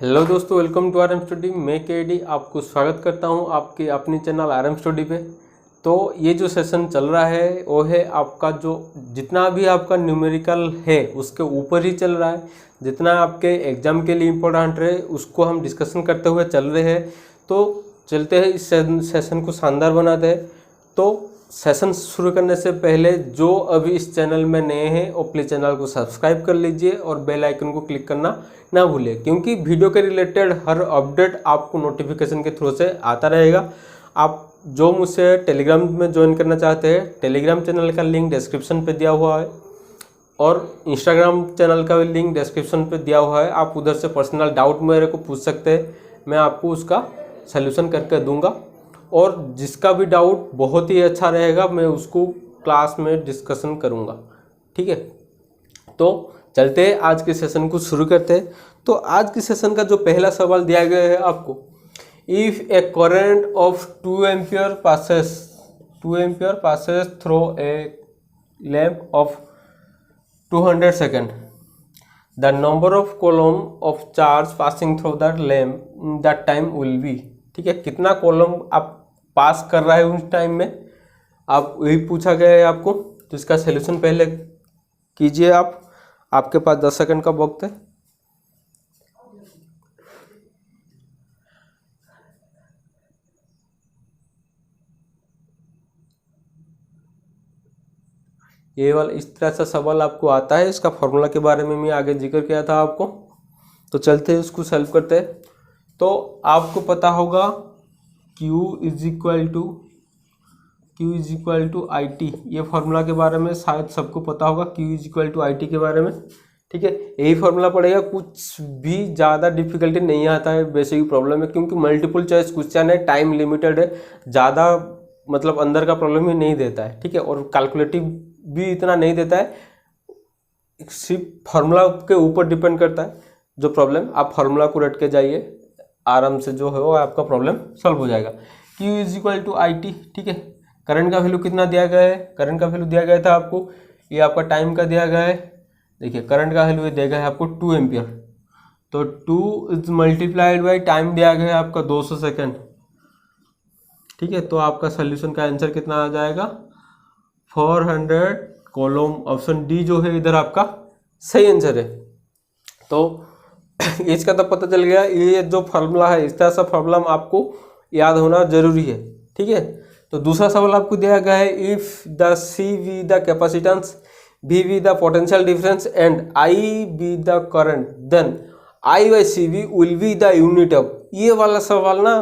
Hello दोस्तों, welcome to RM study. मैं KD आपको स्वागत करता हूं आपके अपनी चैनल आरएम स्टडी पे। तो ये जो सेशन चल रहा है वो है आपका जो जितना भी आपका न्यूमेरिकल है उसके ऊपर ही चल रहा है। जितना आपके एग्जाम के लिए इम्पोर्टेंट है उसको हम डिस्कशन करते हुए चल रहे हैं। तो चलते हैं, इस सेशन को शानदार बनाते हैं। तो सेशन शुरू करने से पहले जो अभी इस चैनल में नए हैं वो प्लीज़ चैनल को सब्सक्राइब कर लीजिए और बेल आइकन को क्लिक करना ना भूलें, क्योंकि वीडियो के रिलेटेड हर अपडेट आपको नोटिफिकेशन के थ्रू से आता रहेगा। आप जो मुझसे टेलीग्राम में ज्वाइन करना चाहते हैं, टेलीग्राम चैनल का लिंक डिस्क्रिप्शन पे दिया हुआ है और इंस्टाग्राम चैनल का भी लिंक डिस्क्रिप्शन पे दिया हुआ है। आप उधर से पर्सनल डाउट मेरे को पूछ सकते हैं, मैं आपको उसका सल्यूशन करके दूंगा। और जिसका भी डाउट बहुत ही अच्छा रहेगा मैं उसको क्लास में डिस्कशन करूंगा, ठीक है। तो चलते हैं, आज के सेशन को शुरू करते हैं। तो आज के सेशन का जो पहला सवाल दिया गया है आपको, if A current of 2 ampere passes through a lamp of 200 second, the number of column of charge passing through that lamp in that time will be. ठीक है, कितना कॉलम आप पास कर रहा है उस टाइम में, आप वही पूछा गया है आपको। तो इसका सलूशन पहले कीजिए आप, आपके पास 10 सेकंड का वक्त है। ये वाला इस तरह से सवाल आपको आता है, इसका फॉर्मूला के बारे में मैं आगे जिक्र किया था आपको। तो चलते हैं उसको सॉल्व करते हैं। तो आपको पता होगा Q is equal to I T, ये फार्मूला के बारे में शायद सबको पता होगा, Q is equal to I T के बारे में। ठीक है, यही फार्मूला पड़ेगा, कुछ भी ज़्यादा डिफिकल्टी नहीं आता है। बेसिक प्रॉब्लम है क्योंकि मल्टीपल चॉइस क्वेश्चन है, टाइम लिमिटेड है, ज़्यादा मतलब अंदर का प्रॉब्लम ही नहीं देता है। ठीक है, और कैलकुलेटिव भी इतना नहीं देता है, सिर्फ फार्मूला के ऊपर डिपेंड करता है जो प्रॉब्लम। आप फार्मूला को रट के जाइए, आराम से जो है वो आपका प्रॉब्लम सॉल्व हो जाएगा। Q is equal to I T. ठीक है, करंट का वैल्यू कितना दिया गया है, करंट का वैल्यू दिया गया था आपको, ये आपका टाइम का दिया गया है। देखिए करंट का वैल्यू दिया गया है आपको 2 एम्पियर, तो 2 इज मल्टीप्लाइड बाई टाइम दिया गया है आपका 200 सेकेंड। ठीक है, तो आपका सोल्यूशन का आंसर कितना आ जाएगा, 400 कॉलम। ऑप्शन डी जो है इधर आपका सही आंसर है। तो इसका तो पता चल गया, ये जो फार्मूला है इस तरह सा फार्मूला आपको याद होना जरूरी है। ठीक है, तो दूसरा सवाल आपको दिया गया है, if the C V the capacitance, V V the potential difference and I be the current, then I by C V will be the unit of. ये वाला सवाल ना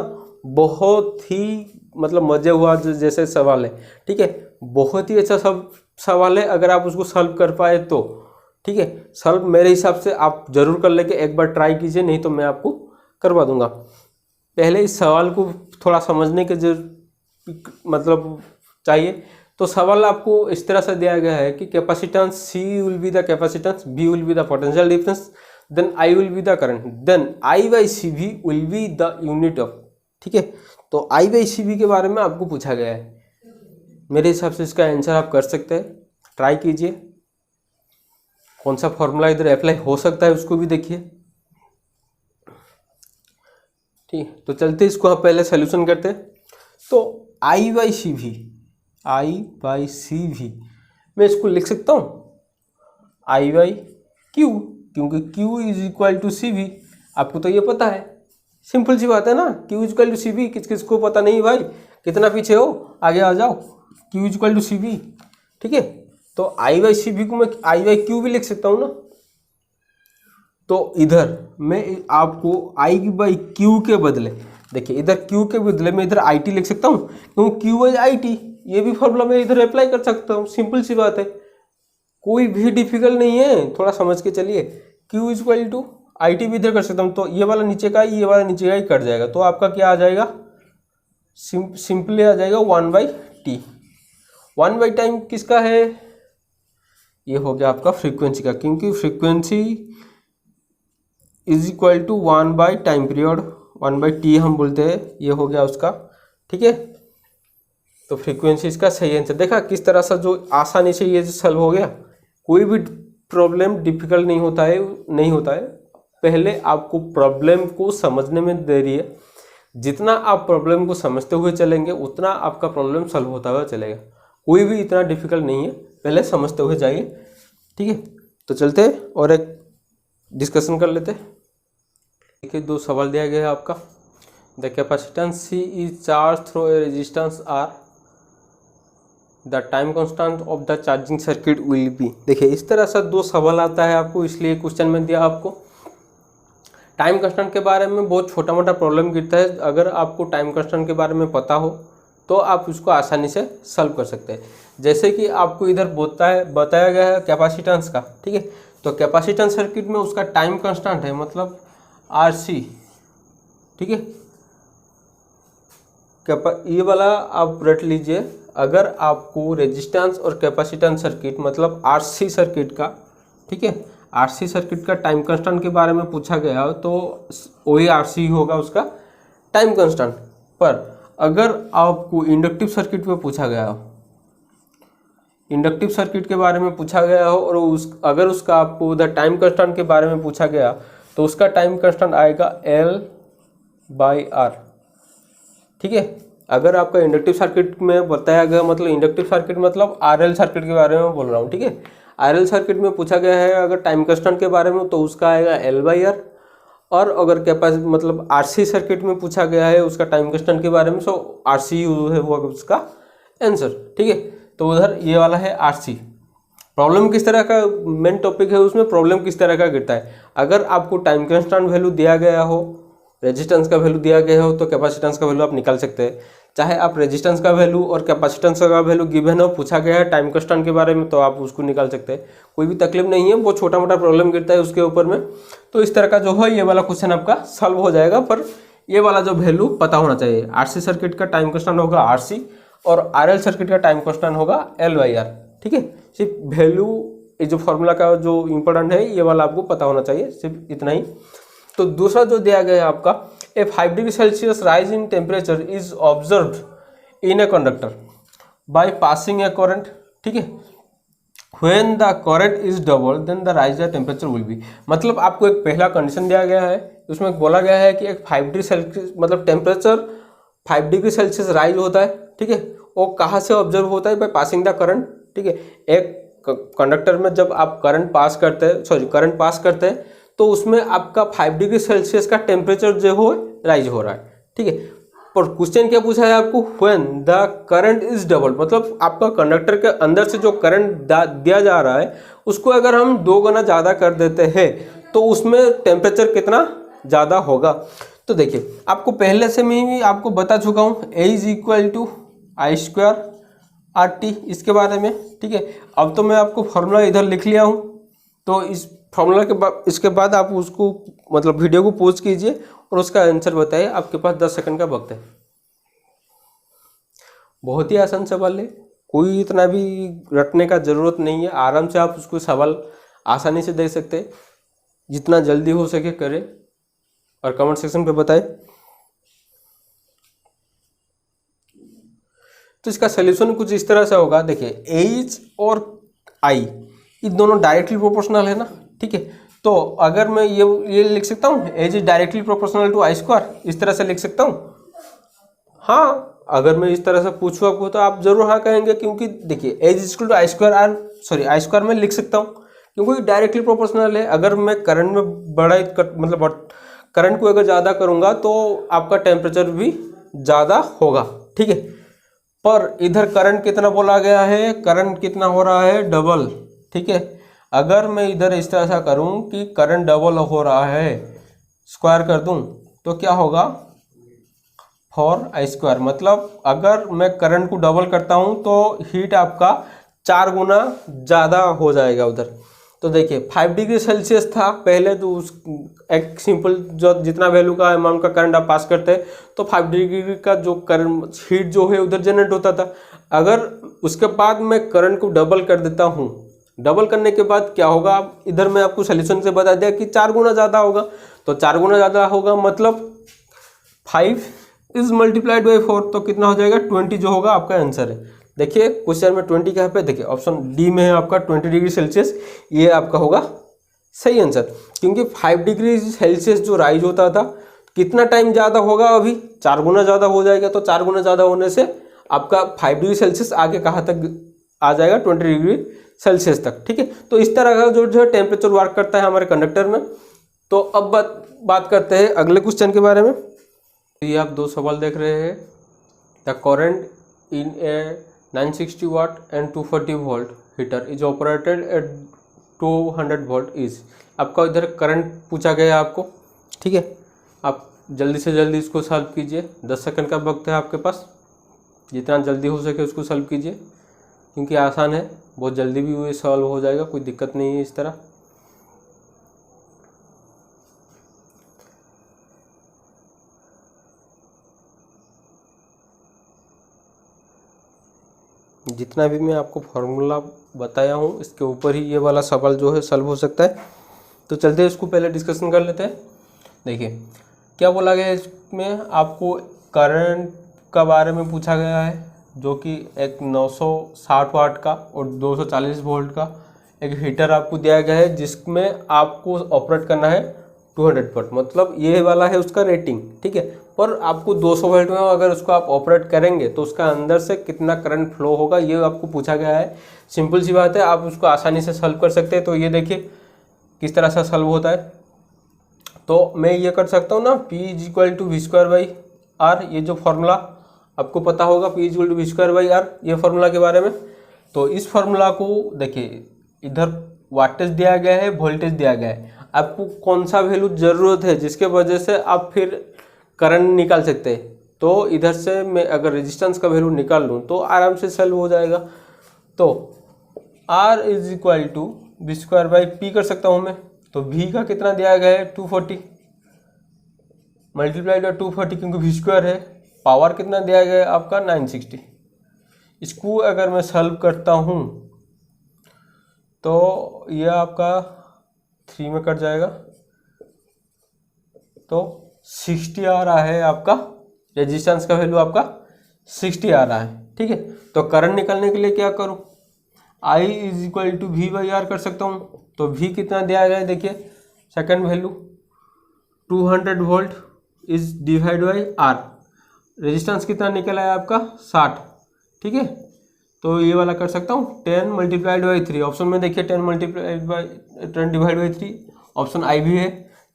बहुत ही मतलब मजे हुआ जैसे सवाल है। ठीक है, बहुत ही अच्छा सब सवाल है, अगर आप उसको सॉल्व कर पाए तो। ठीक है, सॉल्व मेरे हिसाब से आप जरूर कर लेके एक बार ट्राई कीजिए, नहीं तो मैं आपको करवा दूंगा। पहले इस सवाल को थोड़ा समझने के मतलब चाहिए। तो सवाल आपको इस तरह से दिया गया है कि capacitance C will be the capacitance, B will be the potential difference, then I will be the current, then I by C V will be the unit of. ठीक है, तो I बाई सी वी के बारे में आपको पूछा गया है। मेरे हिसाब से इसका आंसर आप कर सकते हैं, ट्राई कीजिए। कौन सा फॉर्मूला इधर अप्लाई हो सकता है उसको भी देखिए। ठीक, तो चलते इसको हम पहले सोल्यूशन करते हैं। तो I बाई सी वी मैं इसको लिख सकता हूँ I बाई क्यू, क्योंकि Q is equal to C V. आपको तो ये पता है, सिंपल सी बात है ना। Q is equal to C V, किस किस को पता नहीं भाई, कितना पीछे हो, आगे आ जाओ। Q is equal to C V. ठीक है, तो I बाई सी वी को मैं I बाई क्यू भी लिख सकता हूँ ना। तो इधर मैं आपको I बाई क्यू के बदले, देखिए इधर Q के बदले मैं इधर आई टी लिख सकता हूँ, क्योंकि Q बाई आई टी ये भी फॉर्मूला मैं इधर अप्लाई कर सकता हूँ। सिंपल सी बात है, कोई भी डिफिकल्ट नहीं है, थोड़ा समझ के चलिए। Q is equal to I T भी इधर कर सकता हूँ, तो ये वाला नीचे का ये वाला नीचे का ही कट जाएगा। तो आपका क्या आ जाएगा, सिंपली आ जाएगा 1 बाई टी। 1 बाई टाइम किसका है, ये हो गया आपका फ्रीक्वेंसी का, क्योंकि frequency is equal to 1 by time period, 1 by T हम बोलते हैं, ये हो गया उसका। ठीक है, तो फ्रीक्वेंसी इसका सही आंसर। देखा किस तरह से जो आसानी से ये सॉल्व हो गया, कोई भी प्रॉब्लम डिफिकल्ट नहीं होता है पहले आपको प्रॉब्लम को समझने में देरी है। जितना आप प्रॉब्लम को समझते हुए चलेंगे उतना आपका प्रॉब्लम सॉल्व होता हुआ चलेगा। कोई भी इतना डिफिकल्ट नहीं है, पहले समझते हुए जाइए। ठीक है, तो चलते हैं और एक डिस्कशन कर लेते हैं। देखिए 2 सवाल दिया गया है आपका। The capacitance C is charge through a resistance R, the time constant of the charging circuit will be. देखिए इस तरह से 2 सवाल आता है आपको, इसलिए क्वेश्चन में दिया आपको। टाइम कांस्टेंट के बारे में बहुत छोटा मोटा प्रॉब्लम गिरता है, अगर आपको टाइम कांस्टेंट के बारे में पता हो तो आप उसको आसानी से सॉल्व कर सकते हैं। जैसे कि आपको इधर बताया गया है कैपेसिटेंस का। ठीक है, तो कैपेसिटेंस सर्किट में उसका टाइम कांस्टेंट है मतलब RC। ठीक है, ये वाला आप रट लीजिए। अगर आपको रेजिस्टेंस और कैपेसिटेंस सर्किट मतलब RC सर्किट का, ठीक है, RC सर्किट का टाइम कांस्टेंट के बारे में पूछा गया हो तो वही RC होगा उसका टाइम कांस्टेंट। पर अगर आपको इंडक्टिव सर्किट में पूछा गया हो, इंडक्टिव सर्किट के बारे में पूछा गया हो और अगर उसका आपको उधर टाइम कांस्टेंट के बारे में पूछा गया तो उसका टाइम कांस्टेंट आएगा L/R। ठीक है, अगर आपका इंडक्टिव सर्किट में बताया गया मतलब इंडक्टिव सर्किट मतलब RL सर्किट के बारे में बोल रहा हूँ। ठीक है, RL सर्किट में पूछा गया है अगर टाइम कांस्टेंट के बारे में तो उसका आएगा L/R। और अगर कैपेसिटी मतलब RC सर्किट में पूछा गया है उसका टाइम कांस्टेंट के बारे में तो RC है वो उसका आंसर। ठीक है, तो उधर ये वाला है RC। प्रॉब्लम किस तरह का मेन टॉपिक है, उसमें प्रॉब्लम किस तरह का गिरता है। अगर आपको टाइम कांस्टेंट वैल्यू दिया गया हो, रेजिस्टेंस का वैल्यू दिया गया हो तो कैपेसिटेंस का वैल्यू आप निकाल सकते हैं। चाहे आप रेजिस्टेंस का वैल्यू और कैपेसिटेंस का वैल्यू गिवन हो, पूछा गया है टाइम कांस्टेंट के बारे में तो आप उसको निकाल सकते हैं। कोई भी तकलीफ नहीं है, बहुत छोटा मोटा प्रॉब्लम गिरता है उसके ऊपर में। तो इस तरह का जो है ये वाला क्वेश्चन आपका सॉल्व हो जाएगा। पर ये वाला जो वैल्यू पता होना चाहिए, RC सर्किट का टाइम कांस्टेंट होगा RC और RL सर्किट का टाइम कांस्टेंट होगा L/R। ठीक है, सिर्फ वैल्यू ये जो फॉर्मूला का जो इंपॉर्टेंट है ये वाला आपको पता होना चाहिए, सिर्फ इतना ही। तो दूसरा जो दिया गया है आपका, a 5 degree Celsius rise in temperature is observed in a conductor by passing a current. ठीक है, when the current is double then the rise the temperature will be. मतलब आपको एक पहला कंडीशन दिया गया है, उसमें बोला गया है कि एक 5 डिग्री सेल्सियस मतलब टेम्परेचर 5 डिग्री सेल्सियस राइज होता है। ठीक है, वो कहाँ से ऑब्जर्व होता है, बाय पासिंग द करंट। ठीक है, एक कंडक्टर में जब आप करंट पास करते हैं तो उसमें आपका 5 डिग्री सेल्सियस का टेम्परेचर जो हो राइज हो रहा है। ठीक है, पर क्वेश्चन क्या पूछा है आपको, when the current is double मतलब आपका कंडक्टर के अंदर से जो करंट दिया जा रहा है उसको अगर हम 2 गुना ज़्यादा कर देते हैं तो उसमें टेम्परेचर कितना ज़्यादा होगा। तो देखिए आपको पहले से मैं भी आपको बता चुका हूँ A = I²RT इसके बारे में। ठीक है, अब तो मैं आपको फॉर्मूला इधर लिख लिया हूँ, तो इस फॉर्मूला के बाद इसके बाद आप उसको मतलब वीडियो को पॉज कीजिए और उसका आंसर बताइए। आपके पास 10 सेकंड का वक्त है। बहुत ही आसान सवाल है, कोई इतना भी रटने का ज़रूरत नहीं है, आराम से आप उसको सवाल आसानी से दे सकते हैं। जितना जल्दी हो सके करें और कमेंट सेक्शन पे बताएं। तो इसका सोल्यूशन कुछ इस तरह से होगा। देखिए H और I ये दोनों डायरेक्टली प्रोपोर्शनल है ना। ठीक है, तो अगर मैं ये लिख सकता हूँ H is directly proportional to I², इस तरह से लिख सकता हूँ। हाँ, अगर मैं इस तरह से पूछूँ आपको तो आप जरूर हाँ कहेंगे, क्योंकि देखिए H = I² में लिख सकता हूँ क्योंकि डायरेक्टली प्रोपोर्शनल है। अगर मैं करंट में मतलब करंट को अगर ज़्यादा करूँगा तो आपका टेम्परेचर भी ज़्यादा होगा। ठीक है, पर इधर करंट कितना बोला गया है, करंट कितना हो रहा है, डबल। ठीक है, अगर मैं इधर इस तरह से करूं कि करंट डबल हो रहा है, स्क्वायर कर दूं तो क्या होगा 4I²। मतलब अगर मैं करंट को डबल करता हूं तो हीट आपका 4 गुना ज़्यादा हो जाएगा उधर। तो देखिए 5 डिग्री सेल्सियस था पहले, तो उस एक सिंपल जो जितना वैल्यू का अमाउंट का करंट आप पास करते हैं तो 5 डिग्री का जो करंट हीट जो है उधर जनरेट होता था। अगर उसके बाद मैं करंट को डबल कर देता हूँ, डबल करने के बाद क्या होगा, इधर मैं आपको सोल्यूशन से बता दिया कि 4 गुना ज़्यादा होगा। तो 4 गुना ज़्यादा होगा मतलब 5 × 4 तो कितना हो जाएगा 20 जो होगा आपका आंसर है। देखिए क्वेश्चन में 20 कहाँ पे, देखिए ऑप्शन डी में है आपका 20 डिग्री सेल्सियस, ये आपका होगा सही आंसर, क्योंकि 5 डिग्री सेल्सियस जो राइज होता था कितना टाइम ज़्यादा होगा, अभी 4 गुना ज़्यादा हो जाएगा। तो 4 गुना ज़्यादा होने से आपका 5 डिग्री सेल्सियस आगे कहाँ तक आ जाएगा, 20 डिग्री सेल्सियस तक। ठीक है, तो इस तरह का जो है टेम्परेचर वर्क करता है हमारे कंडक्टर में। तो अब बात करते हैं अगले क्वेश्चन के बारे में। ये आप 2 सवाल देख रहे हैं। The current in a 960 watt and 240 volt heater is operated at 200 volt is. आपका इधर करंट पूछा गया है आपको। ठीक है, आप जल्दी से जल्दी इसको सॉल्व कीजिए। 10 सेकंड का वक्त है आपके पास, जितना जल्दी हो सके उसको सॉल्व कीजिए, क्योंकि आसान है, बहुत जल्दी भी हुए सॉल्व हो जाएगा, कोई दिक्कत नहीं है इस तरह। जितना भी मैं आपको फॉर्मूला बताया हूँ इसके ऊपर ही ये वाला सवाल जो है सॉल्व हो सकता है। तो चलते हैं इसको पहले डिस्कशन कर लेते हैं। देखिए क्या बोला गया है इसमें, आपको करंट का बारे में पूछा गया है, जो कि एक 960 वाट का और 240 वोल्ट का एक हीटर आपको दिया गया है, जिसमें आपको ऑपरेट करना है 200 वाट, मतलब ये वाला है उसका रेटिंग। ठीक है, पर आपको 200 वोल्ट में अगर उसको आप ऑपरेट करेंगे तो उसका अंदर से कितना करंट फ्लो होगा, ये आपको पूछा गया है। सिंपल सी बात है, आप उसको आसानी से सॉल्व कर सकते हैं। तो ये देखिए किस तरह से सॉल्व होता है। तो मैं ये कर सकता हूँ ना, P is equal to V square by R, ये जो फॉर्मूला आपको पता होगा, P is equal to V square by R, ये फॉर्मूला के बारे में। तो इस फॉर्मूला को देखिए, इधर वाटेज दिया गया है, वोल्टेज दिया गया है, आपको कौन सा वैल्यू ज़रूरत है जिसके वजह से आप फिर करंट निकाल सकते हैं। तो इधर से मैं अगर रेजिस्टेंस का वैल्यू निकाल लूँ तो आराम से सॉल्व हो जाएगा। तो R is equal to V square by P कर सकता हूँ मैं। तो V का कितना दिया गया है 240 मल्टीप्लाइड बाई 240, क्योंकि वी स्क्वायर है। पावर कितना दिया गया है आपका 960। इसको अगर मैं सॉल्व करता हूँ तो यह आपका 3 में कट जाएगा, तो 60 आ रहा है आपका, रेजिस्टेंस का वैल्यू आपका 60 आ रहा है। ठीक है, तो करंट निकालने के लिए क्या करूँ, I is equal to V by R कर सकता हूँ। तो V कितना दिया गया है, देखिए second value 200 volt is divide by R, resistance कितना निकला है आपका 60। ठीक है, तो ये वाला कर सकता हूँ 10 मल्टीप्लाइड बाई 3। ऑप्शन में देखिए 10 डिवाइड बाई 3, ऑप्शन आई भी है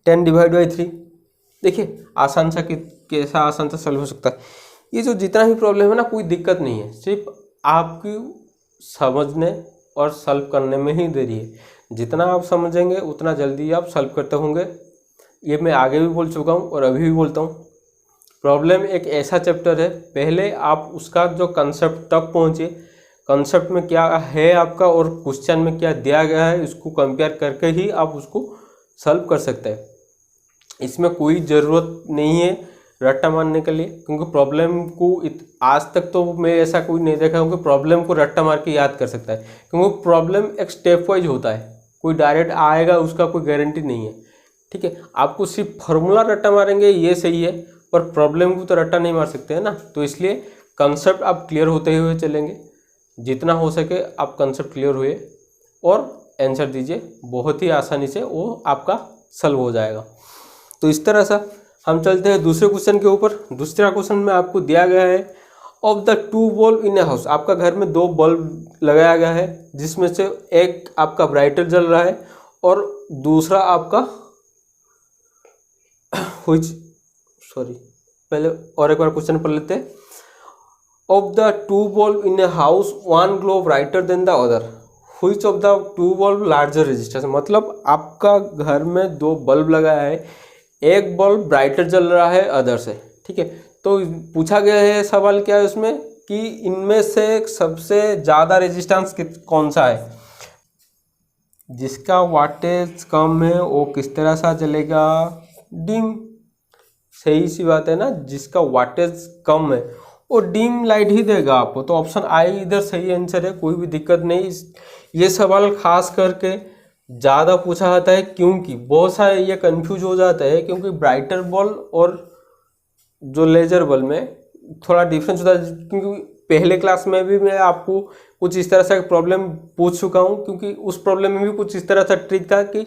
10 डिवाइड बाई 3। देखिए आसान सा कैसा आसान सा सॉल्व हो सकता है। ये जो जितना भी प्रॉब्लम है ना, कोई दिक्कत नहीं है, सिर्फ आपकी समझने और सॉल्व करने में ही देरी है। जितना आप समझेंगे उतना जल्दी आप सॉल्व करते होंगे। ये मैं आगे भी बोल चुका हूँ और अभी भी बोलता हूँ। प्रॉब्लम एक ऐसा चैप्टर है, पहले आप उसका जो कंसेप्ट तक पहुँचे, कंसेप्ट में क्या है आपका और क्वेश्चन में क्या दिया गया है, इसको कंपेयर करके ही आप उसको सॉल्व कर सकते हैं। इसमें कोई ज़रूरत नहीं है रट्टा मारने के लिए, क्योंकि प्रॉब्लम को आज तक तो मैं ऐसा कोई नहीं देखा हूँ कि प्रॉब्लम को रट्टा मार के याद कर सकता है, क्योंकि प्रॉब्लम एक स्टेप वाइज होता है, कोई डायरेक्ट आएगा उसका कोई गारंटी नहीं है। ठीक है, आपको सिर्फ फार्मूला रट्टा मारेंगे ये सही है, पर प्रॉब्लम को तो रट्टा नहीं मार सकते हैं ना। तो इसलिए कंसेप्ट आप क्लियर होते हुए चलेंगे, जितना हो सके आप कंसेप्ट क्लियर हुए और आंसर दीजिए, बहुत ही आसानी से वो आपका सॉल्व हो जाएगा। तो इस तरह से हम चलते हैं दूसरे क्वेश्चन के ऊपर। दूसरा क्वेश्चन में आपको दिया गया है, of the 2 bulb in a house, आपका घर में 2 बल्ब लगाया गया है, जिसमें से एक आपका ब्राइटर जल रहा है और दूसरा आपका पहले और एक बार क्वेश्चन पढ़ लेते हैं। Of the 2 bulb in a house, 1 glow brighter then the other, which of the 2 bulb larger resistance. मतलब आपका घर में 2 बल्ब लगाया है, एक बल्ब ब्राइटर जल रहा है अदर से। ठीक है, तो पूछा गया है सवाल क्या है उसमें कि इनमें से सबसे ज़्यादा रेजिस्टेंस कौन सा है, जिसका वाटेज कम है वो किस तरह सा जलेगा, डिम। सही सी बात है ना, जिसका वाटेज कम है वो डिम लाइट ही देगा आपको। तो ऑप्शन आई इधर सही आंसर है, कोई भी दिक्कत नहीं। ये सवाल खास करके ज़्यादा पूछा जाता है, क्योंकि बहुत सारे ये कंफ्यूज हो जाता है, क्योंकि ब्राइटर बल्ब और जो लेजर बल्ब में थोड़ा डिफरेंस होता है। क्योंकि पहले क्लास में भी मैं आपको कुछ इस तरह से प्रॉब्लम पूछ चुका हूँ, क्योंकि उस प्रॉब्लम में भी कुछ इस तरह से ट्रिक था कि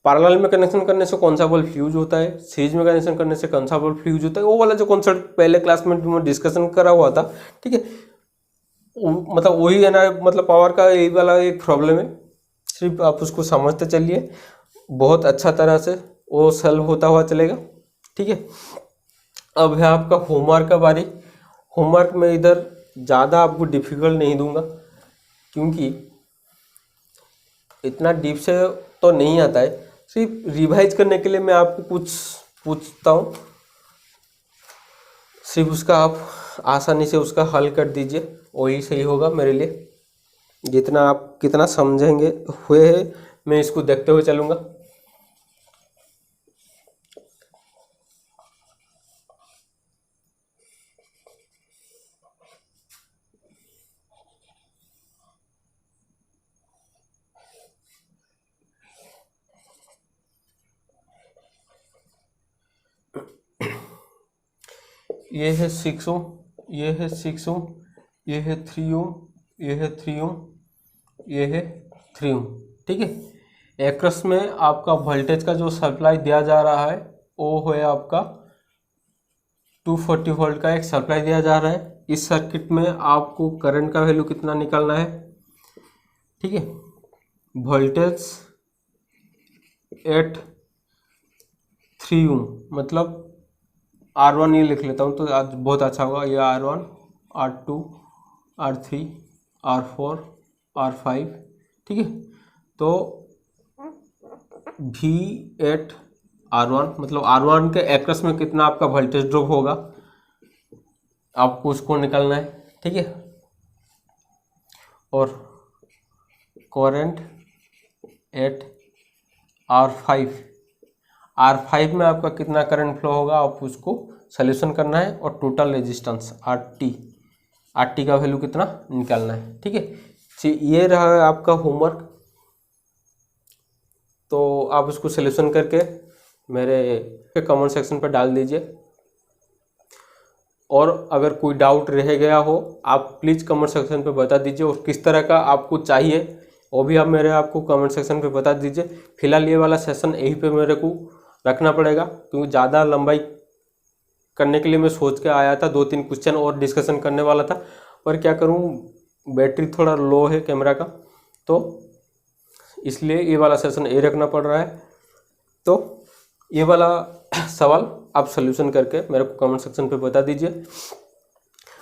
पैरेलल में कनेक्शन करने से कौन सा बल्ब फ्यूज होता है, सीरीज में कनेक्शन करने से कौन सा बल्ब फ्यूज होता है, वो वाला जो कॉन्सेप्ट पहले क्लास में डिस्कशन करा हुआ था। ठीक है, मतलब वही है ना, मतलब पावर का यही वाला एक प्रॉब्लम है, सिर्फ आप उसको समझते चलिए, बहुत अच्छा तरह से वो सॉल्व होता हुआ चलेगा। ठीक है, अब है आपका होमवर्क का बारी। होमवर्क में इधर ज़्यादा आपको डिफिकल्ट नहीं दूंगा, क्योंकि इतना डीप से तो नहीं आता है, सिर्फ रिवाइज करने के लिए मैं आपको कुछ पूछता हूँ, सिर्फ उसका आप आसानी से उसका हल कर दीजिए, वही सही होगा मेरे लिए। जितना आप कितना समझेंगे हुए है, मैं इसको देखते हुए चलूँगा। ये है 6 ओम, ये है 6 ओम, ये है 3 ओम, ये है 3 ओम, ये है 3 ओम। ठीक है, एक्रोस में आपका वोल्टेज का जो सप्लाई दिया जा रहा है वो है आपका 240 वोल्ट का एक सप्लाई दिया जा रहा है। इस सर्किट में आपको करंट का वैल्यू कितना निकालना है। ठीक है, वोल्टेज एट 3 ओम, मतलब R1 ये लिख लेता हूँ तो आज बहुत अच्छा होगा। ये R1, R2, R3, R4, R5। ठीक है, तो V8 R1, मतलब R1 के एक्रोस में कितना आपका वोल्टेज ड्रॉप होगा, आपको उसको निकालना है। ठीक है, और करंट एट R5 में आपका कितना करंट फ्लो होगा, आप उसको सॉल्यूशन करना है, और टोटल रेजिस्टेंस RT का वैल्यू कितना निकालना है। ठीक है, ये रहा है आपका होमवर्क, तो आप उसको सॉल्यूशन करके मेरे कमेंट सेक्शन पर डाल दीजिए, और अगर कोई डाउट रह गया हो आप प्लीज़ कमेंट सेक्शन पे बता दीजिए, और किस तरह का आपको चाहिए वो भी आप आपको कमेंट सेक्शन पे बता दीजिए। फिलहाल ये वाला सेशन यहीं पे मेरे को रखना पड़ेगा, क्योंकि ज़्यादा लंबाई करने के लिए मैं सोच के आया था, 2-3 क्वेश्चन और डिस्कशन करने वाला था, पर क्या करूं, बैटरी थोड़ा लो है कैमरा का, तो इसलिए ये वाला सेशन यही रखना पड़ रहा है। तो ये वाला सवाल आप सॉल्यूशन करके मेरे को कमेंट सेक्शन पे बता दीजिए।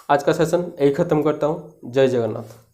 आज का सेशन यही ख़त्म करता हूँ। जय जगन्नाथ।